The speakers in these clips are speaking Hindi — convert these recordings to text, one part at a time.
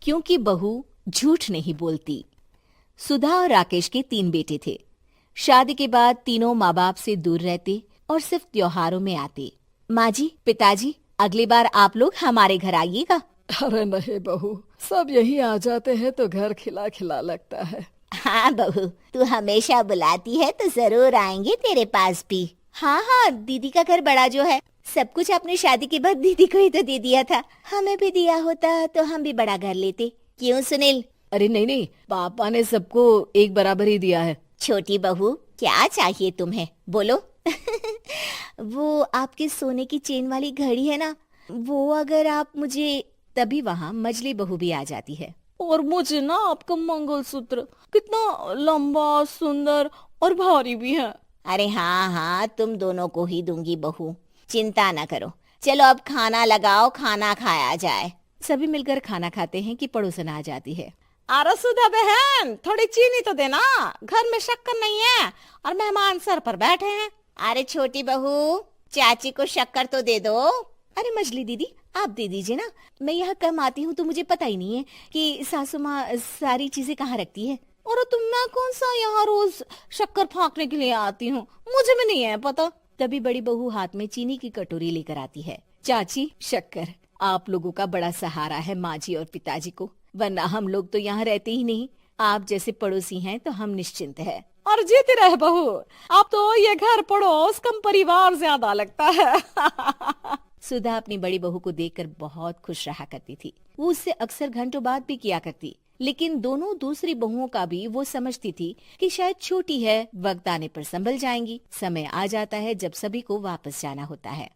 क्योंकि बहू झूठ नहीं बोलती। सुधा और राकेश के 3 बेटे थे। शादी के बाद तीनों माँ बाप से दूर रहते और सिर्फ त्योहारों में आते। माँ जी, पिताजी, अगली बार आप लोग हमारे घर आइएगा। अरे नहीं बहू, सब यहीं आ जाते हैं तो घर खिला खिला लगता है। हाँ बहू, तू हमेशा बुलाती है तो जरूर आएंगे तेरे पास भी। हाँ हाँ, दीदी का घर बड़ा जो है, सब कुछ आपने शादी के बाद दीदी को ही तो दे दिया था। हमें भी दिया होता तो हम भी बड़ा घर लेते। क्यों सुनील? अरे नहीं नहीं, पापा ने सबको एक बराबर ही दिया है। छोटी बहू, क्या चाहिए तुम्हें, बोलो। वो आपके सोने की चेन वाली घड़ी है ना, वो अगर आप मुझे, तभी वहाँ मजली बहू भी आ जाती है। और मुझे ना आपका मंगलसूत्र कितना लंबा, सुंदर और भारी भी है। अरे हाँ हाँ, तुम दोनों को ही दूंगी बहू, चिंता ना करो। चलो अब खाना लगाओ, खाना खाया जाए। सभी मिलकर खाना खाते हैं कि पड़ोसन आ जाती है। अरे सुधा बहन, थोड़ी चीनी तो देना, घर में शक्कर नहीं है और मेहमान सर पर बैठे हैं। अरे छोटी बहू, चाची को शक्कर तो दे दो। अरे मजली दीदी, आप दे दीजिए ना, मैं यहाँ कम आती हूँ तो मुझे पता ही नहीं है कि सासू माँ सारी चीजें कहाँ रखती है। और तुम, मैं कौन सा यहाँ रोज शक्कर फाँकने के लिए आती हूँ, मुझे भी नहीं है पता। तभी बड़ी बहू हाथ में चीनी की कटोरी लेकर आती है। चाची, शक्कर आप लोगों का बड़ा सहारा है माँ जी और पिताजी को, वरना हम लोग तो यहाँ रहते ही नहीं। आप जैसे पड़ोसी हैं तो हम निश्चिंत है। और जीती रहे बहू, अब तो ये घर पड़ोस कम परिवार ज्यादा लगता है। सुधा अपनी बड़ी बहू को देखकर बहुत खुश रहा करती थी। वो उससे अक्सर घंटों बात भी किया करती, लेकिन दोनों दूसरी बहुओं का भी वो समझती थी कि शायद छोटी है, वक्त आने पर संभल जाएंगी। समय आ जाता है जब सभी को वापस जाना होता है।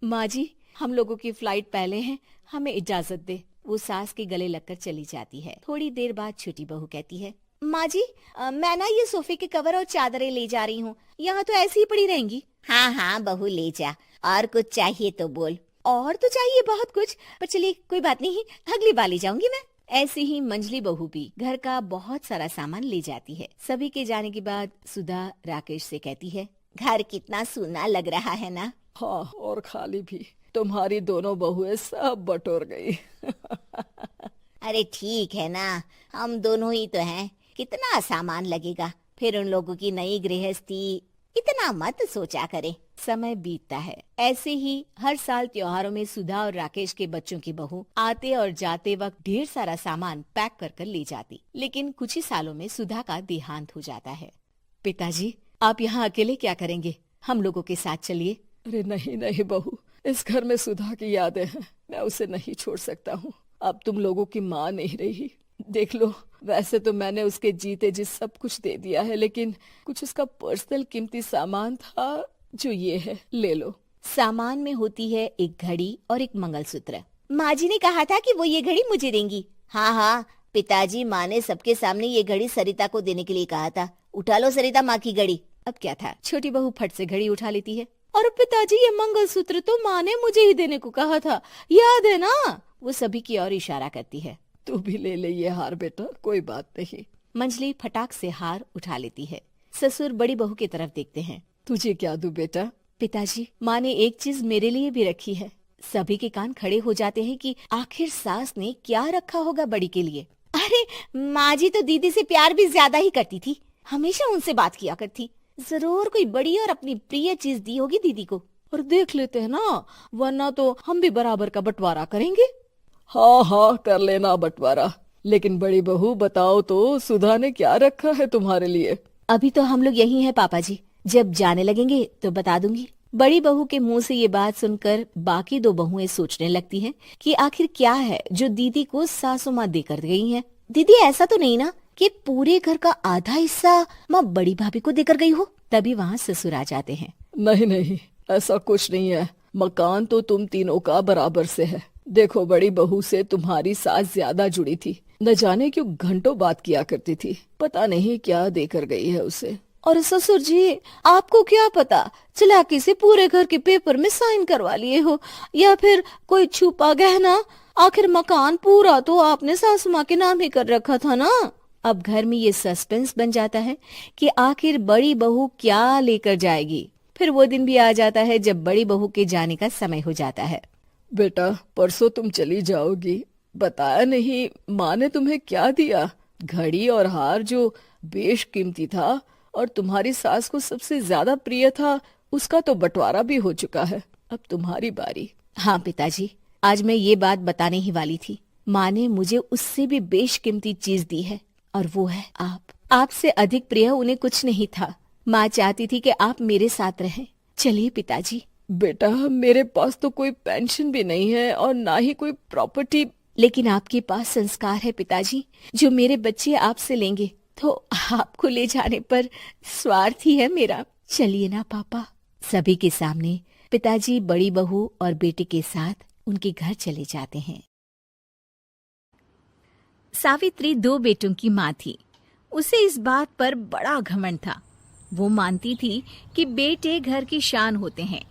माँ जी, हम लोगों की फ्लाइट पहले है, हमें इजाजत दे। वो सास के गले लगकर चली जाती है। थोड़ी देर बाद छोटी बहू कहती है, माँ जी, मैं ना ये सोफे के कवर और चादरें ले जा रही हूँ, यहाँ तो ऐसी ही पड़ी रहेंगी। हाँ हाँ बहू, ले जा, और कुछ चाहिए तो बोल। और तो चाहिए बहुत कुछ, पर चलिए कोई बात नहीं, अगली बार ले जाऊंगी मैं। ऐसे ही मंजली बहू भी घर का बहुत सारा सामान ले जाती है। सभी के जाने के बाद सुधा राकेश से कहती है, घर कितना सूना लग रहा है ना। हाँ, और खाली भी। तुम्हारी दोनों बहुएं सब बटोर गई। अरे ठीक है ना, हम दोनों ही तो हैं, कितना सामान लगेगा। फिर उन लोगों की नई गृहस्थी, इतना मत सोचा करे। समय बीतता है। ऐसे ही हर साल त्योहारों में सुधा और राकेश के बच्चों की बहू आते और जाते वक्त ढेर सारा सामान पैक कर कर ले जाती। लेकिन कुछ ही सालों में सुधा का देहांत हो जाता है। पिताजी, आप यहाँ अकेले क्या करेंगे? हम लोगों के साथ चलिए। अरे नहीं नहीं बहू, इस घर में सुधा की यादें हैं, मैं उसे नहीं छोड़ सकता हूँ। अब तुम लोगों की माँ नहीं रही। देख लो, वैसे तो मैंने उसके जीते जी सब कुछ दे दिया है, लेकिन कुछ उसका पर्सनल कीमती सामान था जो ये है, ले लो। सामान में होती है एक घड़ी और एक मंगलसूत्र। माँ जी ने कहा था कि वो ये घड़ी मुझे देंगी। हाँ हाँ पिताजी, माँ ने सबके सामने ये घड़ी सरिता को देने के लिए कहा था। उठा लो सरिता माँ की घड़ी। अब क्या था, छोटी बहू फट से घड़ी उठा लेती है। और पिताजी, ये मंगलसूत्र तो माँ ने मुझे ही देने को कहा था, याद है ना? वो सभी की ओर इशारा करती है। तू भी ले ले ये हार बेटा, कोई बात नहीं। मंजली फटाक से हार उठा लेती है। ससुर बड़ी बहू की तरफ देखते हैं। तुझे क्या दूं बेटा? पिताजी, माँ ने एक चीज मेरे लिए भी रखी है। सभी के कान खड़े हो जाते हैं कि आखिर सास ने क्या रखा होगा बड़ी के लिए। अरे माँ जी तो दीदी से प्यार भी ज्यादा ही करती थी, हमेशा उनसे बात किया करती। जरूर कोई बड़ी और अपनी प्रिय चीज दी होगी दीदी को। और देख लेते हैं ना, वरना तो हम भी बराबर का बंटवारा करेंगे। हाँ हाँ, कर लेना बंटवारा। लेकिन बड़ी बहू बताओ तो, सुधा ने क्या रखा है तुम्हारे लिए? अभी तो हम लोग यही हैं पापा जी, जब जाने लगेंगे तो बता दूंगी। बड़ी बहू के मुंह से ये बात सुनकर बाकी दो बहुएं सोचने लगती हैं कि आखिर क्या है जो दीदी को सासू माँ देकर गई हैं। दीदी, ऐसा तो नहीं ना कि पूरे घर का आधा हिस्सा माँ बड़ी भाभी को देकर गई हो? तभी वहाँ ससुर आ जाते हैं। नहीं नहीं, ऐसा कुछ नहीं है। मकान तो तुम तीनों का बराबर से है। देखो, बड़ी बहू से तुम्हारी सास ज्यादा जुड़ी थी, न जाने क्यों घंटों बात किया करती थी। पता नहीं क्या देकर गई है उसे। और ससुर जी, आपको क्या पता, चालाकी से पूरे घर के पेपर में साइन करवा लिए हो, या फिर कोई छुपा गहना। आखिर मकान पूरा तो आपने सासू माँ के नाम ही कर रखा था ना। अब घर में ये सस्पेंस बन जाता है कि आखिर बड़ी बहू क्या लेकर जाएगी। फिर वो दिन भी आ जाता है जब बड़ी बहू के जाने का समय हो जाता है। बेटा, परसों तुम चली जाओगी, बताया नहीं, माँ ने तुम्हें क्या दिया? घड़ी और हार जो बेशकीमती था और तुम्हारी सास को सबसे ज्यादा प्रिय था, उसका तो बंटवारा भी हो चुका है। अब तुम्हारी बारी। हाँ पिताजी, आज मैं ये बात बताने ही वाली थी। माँ ने मुझे उससे भी बेशकीमती चीज दी है और वो है आप। आपसे अधिक प्रिय उन्हें कुछ नहीं था। माँ चाहती थी कि आप मेरे साथ रहें। चलिए पिताजी। बेटा, मेरे पास तो कोई पेंशन भी नहीं है और ना ही कोई प्रॉपर्टी। लेकिन आपके पास संस्कार है पिताजी, जो मेरे बच्चे आपसे लेंगे, तो आपको ले जाने पर स्वार्थ ही है मेरा। चलिए ना पापा। सभी के सामने पिताजी बड़ी बहू और बेटे के साथ उनके घर चले जाते हैं। सावित्री 2 बेटों की माँ थी। उसे इस बात पर बड़ा घमंड था। वो मानती थी कि बेटे घर की शान होते हैं।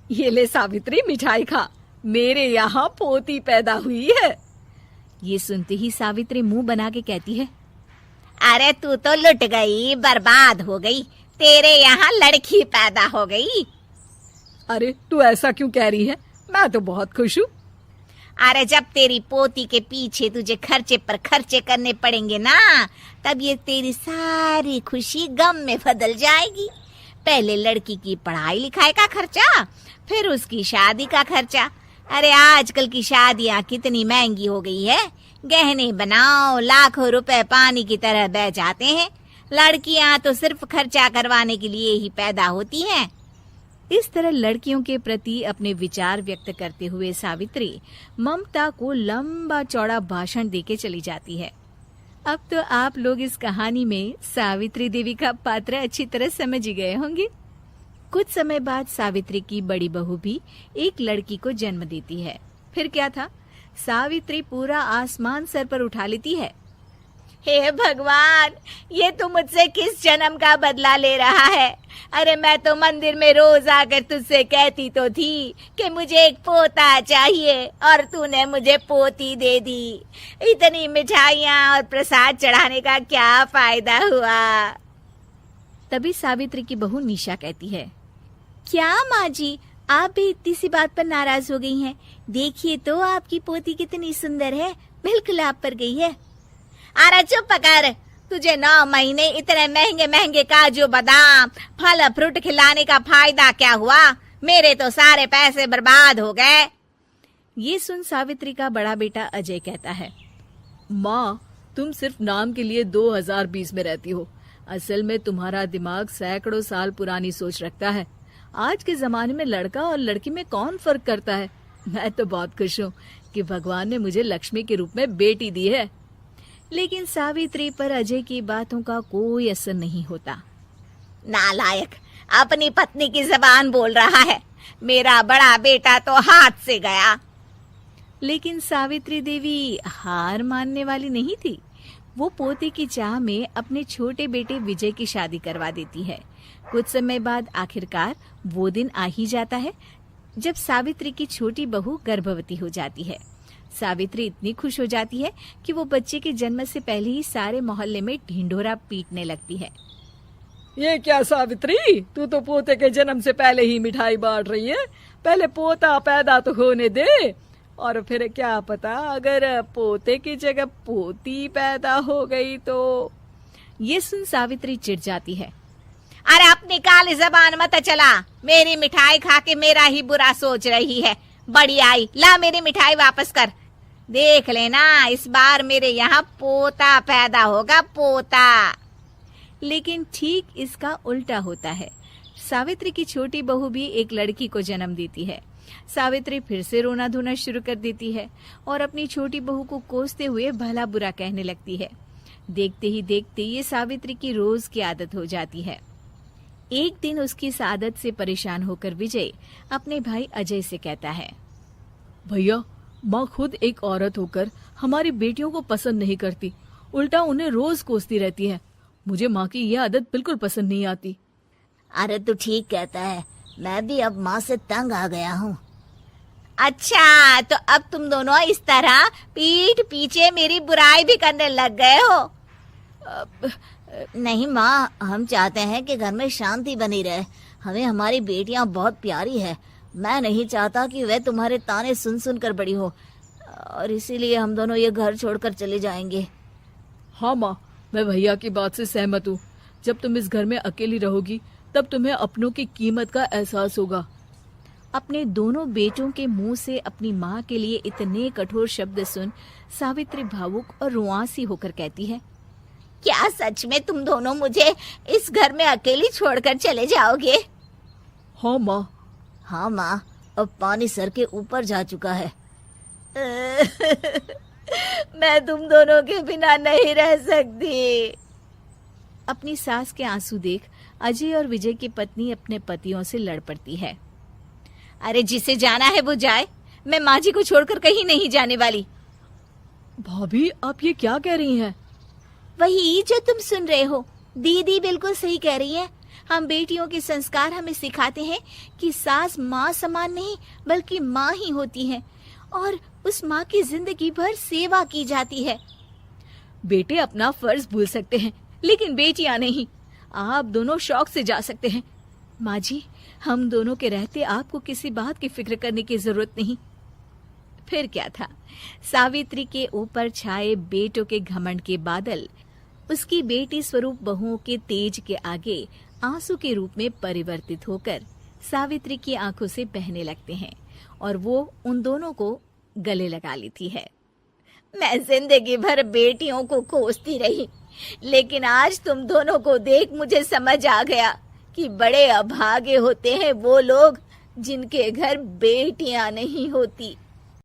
ये ले सावित्री, मिठाई खा, मेरे यहाँ पोती पैदा हुई है। ये सुनते ही सावित्री मुंह बना के कहती है, अरे तू तो लुट गई, बर्बाद हो गई, तेरे यहाँ लड़की पैदा हो गई। अरे तू ऐसा क्यों कह रही है? मैं तो बहुत खुश हूँ। अरे जब तेरी पोती के पीछे तुझे खर्चे पर खर्चे करने पड़ेंगे ना, तब ये तेरी सारी खुशी गम में बदल जाएगी। पहले लड़की की पढ़ाई लिखाई का खर्चा, फिर उसकी शादी का खर्चा। अरे आजकल की शादियाँ कितनी महंगी हो गई है। गहने बनाओ, लाखों रुपए पानी की तरह बह जाते हैं। लड़कियाँ तो सिर्फ खर्चा करवाने के लिए ही पैदा होती हैं। इस तरह लड़कियों के प्रति अपने विचार व्यक्त करते हुए सावित्री ममता को लंबा चौड़ा भाषण देके चली जाती है। अब तो आप लोग इस कहानी में सावित्री देवी का पात्र अच्छी तरह समझ ही गए होंगे। कुछ समय बाद सावित्री की बड़ी बहू भी एक लड़की को जन्म देती है। फिर क्या था, सावित्री पूरा आसमान सर पर उठा लेती है। हे भगवान, ये तू मुझसे किस जन्म का बदला ले रहा है? अरे मैं तो मंदिर में रोज आकर तुझसे कहती तो थी कि मुझे एक पोता चाहिए, और तूने मुझे पोती दे दी। इतनी मिठाइयाँ और प्रसाद चढ़ाने का क्या फायदा हुआ? तभी सावित्री की बहू निशा कहती है, क्या माँ जी, आप भी इतनी सी बात पर नाराज हो गई हैं? देखिए तो आपकी पोती कितनी सुंदर है, बिल्कुल आप पर गई है। अरे चुप कर, तुझे 9 महीने इतने महंगे महंगे काजू बादाम फल फ्रूट खिलाने का फायदा क्या हुआ? मेरे तो सारे पैसे बर्बाद हो गए। ये सुन सावित्री का बड़ा बेटा अजय कहता है, माँ, तुम सिर्फ नाम के लिए 2020 में रहती हो। असल में तुम्हारा दिमाग सैकड़ों साल पुरानी सोच रखता है। आज के जमाने में लड़का और लड़की में कौन फर्क करता है? मैं तो बहुत खुश हूँ कि भगवान ने मुझे लक्ष्मी के रूप में बेटी दी है। लेकिन सावित्री पर अजय की बातों का कोई असर नहीं होता। नालायक, अपनी पत्नी की जबान बोल रहा है। मेरा बड़ा बेटा तो हाथ से गया। लेकिन सावित्री देवी हार मानने वाली नहीं थी। वो पोते की चाह में अपने छोटे बेटे विजय की शादी करवा देती है। कुछ समय बाद आखिरकार वो दिन आ ही जाता है जब सावित्री की छोटी बहू गर्भवती हो जाती है। सावित्री इतनी खुश हो जाती है कि वो बच्चे के जन्म से पहले ही सारे मोहल्ले में ढिंढोरा पीटने लगती है। ये क्या सावित्री, तू तो पोते के जन्म से पहले ही मिठाई बांट रही है। पहले पोता पैदा तो होने दे, और फिर क्या पता अगर पोते की जगह पोती पैदा हो गई तो। ये सुन सावित्री चिढ़ जाती है। अरे अपनी काली जबान मत चला। मेरी मिठाई खा के मेरा ही बुरा सोच रही है। बड़ी आई, ला मेरी मिठाई वापस कर। देख लेना, इस बार मेरे यहाँ पोता पैदा होगा, पोता। लेकिन ठीक इसका उल्टा होता है। सावित्री की छोटी बहू भी एक लड़की को जन्म देती है। सावित्री फिर से रोना धोना शुरू कर देती है और अपनी छोटी बहू को कोसते हुए भला बुरा कहने लगती है। देखते ही देखते ये सावित्री की रोज की आदत हो जाती है। एक दिन उसकी इस आदत से परेशान होकर विजय अपने भाई अजय से कहता है, भैया, माँ खुद एक औरत होकर हमारी बेटियों को पसंद नहीं करती, उल्टा उन्हें रोज कोसती रहती है। मुझे माँ की यह आदत बिल्कुल पसंद नहीं आती। अरे तू ठीक कहता है, मैं भी अब माँ से तंग आ गया हूँ। अच्छा, तो अब तुम दोनों इस तरह पीठ पीछे मेरी बुराई भी करने लग गए हो? नहीं माँ, हम चाहते हैं कि घर में शांति बनी रहे। हमें हमारी बेटियाँ बहुत प्यारी है। मैं नहीं चाहता कि वह तुम्हारे ताने सुन सुन कर बड़ी हो। और इसीलिए हम दोनों ये घर छोड़कर चले जाएंगे। हाँ माँ, मैं भैया की बात से सहमत हूँ। जब तुम इस घर में अकेली रहोगी तब तुम्हें अपनों की कीमत का एहसास होगा। अपने दोनों बेटों के मुंह से अपनी माँ के लिए इतने कठोर शब्द सुन सावित्री भावुक और रुआंसी होकर कहती है, क्या सच में तुम दोनों मुझे इस घर में अकेली छोड़कर चले जाओगे? हाँ माँ। हाँ माँ, अब पानी सर के ऊपर जा चुका है। मैं तुम दोनों के बिना नहीं रह सकती। अपनी सास के आंसू देख अजय और विजय की पत्नी अपने पतियों से लड़ पड़ती है। अरे जिसे जाना है वो जाए, मैं माँ जी को छोड़कर कहीं नहीं जाने वाली। भाभी, आप ये क्या कह रही हैं? वही जो तुम सुन रहे हो, दीदी बिल्कुल सही कह रही है। हम बेटियों के संस्कार हमें सिखाते हैं कि सास माँ समान नहीं बल्कि माँ ही होती है और उस माँ की जिंदगी भर सेवा की जाती है। बेटे अपना फर्ज भूल सकते हैं लेकिन बेटियां नहीं। आप दोनों शौक से जा सकते हैं। माँ जी, हम दोनों के रहते आपको किसी बात की फिक्र करने की जरूरत नहीं। फिर क्या था, सावित्री के ऊपर छाए बेटों के घमंड के बादल उसकी बेटी स्वरूप बहुओं के तेज के आगे आंसू के रूप में परिवर्तित होकर सावित्री की आंखों से बहने लगते हैं और वो उन दोनों को गले लगा लेती है। मैं जिंदगी भर बेटियों को कोसती रही, लेकिन आज तुम दोनों को देख मुझे समझ आ गया कि बड़े अभागे होते हैं वो लोग जिनके घर बेटियां नहीं होती।